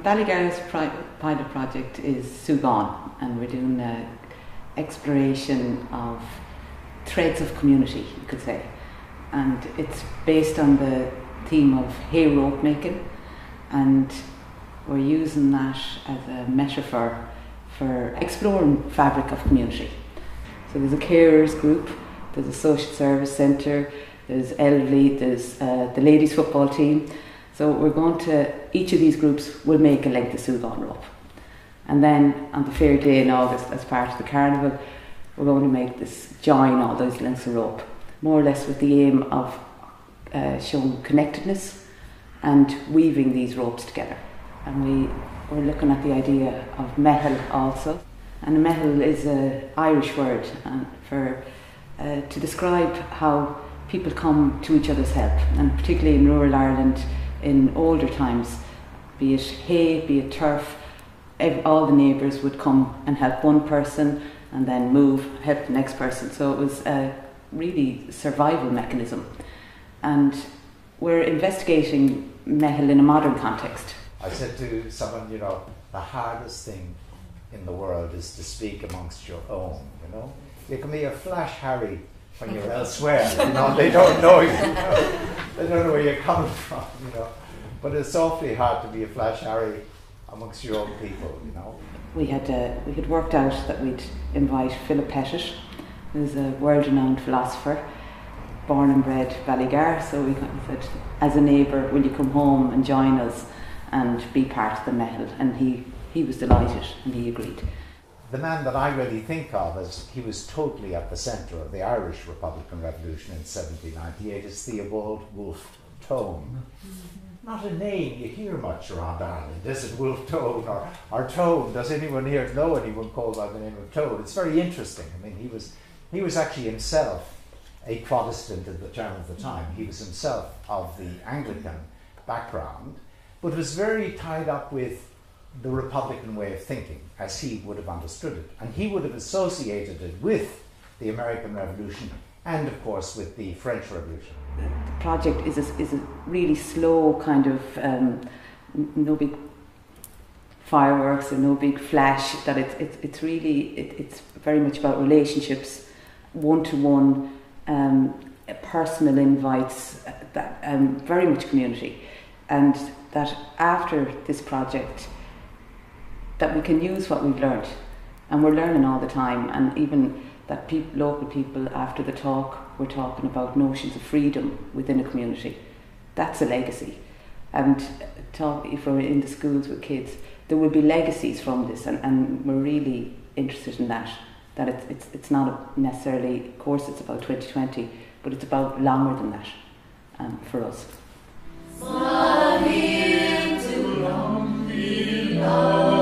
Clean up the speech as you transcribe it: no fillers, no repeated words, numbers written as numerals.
Ballygar's pilot project is Sugn, and we're doing exploration of threads of community, you could say. And it's based on the theme of hay rope making, and we're using that as a metaphor for exploring fabric of community. So there's a carers group, there's a social service centre, there's elderly, there's the ladies football team. So we're going to, each of these groups will make a length of Sugn rope. And then on the fair day in August, as part of the carnival, we're going to make this, join all those lengths of rope, more or less with the aim of showing connectedness and weaving these ropes together. And we're looking at the idea of mehel also. And mehel is an Irish word to describe how people come to each other's help, and particularly in rural Ireland in older times, be it hay, be it turf, all the neighbours would come and help one person and then move, help the next person. So it was a really survival mechanism. And we're investigating mehel in a modern context. I said to someone, the hardest thing in the world is to speak amongst your own, You can be a flash Harry when you're elsewhere, they don't know you, they don't know where you're coming from, But it's awfully hard to be a flash Harry amongst your own people, We had worked out that we'd invite Philip Pettit, who's a world-renowned philosopher, born and bred Ballygar, so we said, as a neighbour, will you come home and join us and be part of the mehel? And he was delighted and he agreed. The man that I really think of as he was totally at the centre of the Irish Republican Revolution in 1798 is Theobald Wolfe Tone. Not a name you hear much around Ireland, is it? Wolfe Tone or Tone? Does anyone here know anyone called by the name of Tone? It's very interesting. I mean, he was actually himself a Protestant at the turn of the time. He was himself of the Anglican background, but was very tied up with the Republican way of thinking, as he would have understood it. And he would have associated it with the American Revolution and, of course, with the French Revolution. The project is a really slow kind of, no big fireworks and no big flash, that it's very much about relationships, one-to-one, personal invites, that very much community. And that after this project, that we can use what we've learned, and we're learning all the time, and even that local people after the talk were talking about notions of freedom within a community. That's a legacy. And if we're in the schools with kids, there will be legacies from this, and we're really interested in that it's not necessarily, of course it's about 2020, but it's about longer than that for us. Far into long below.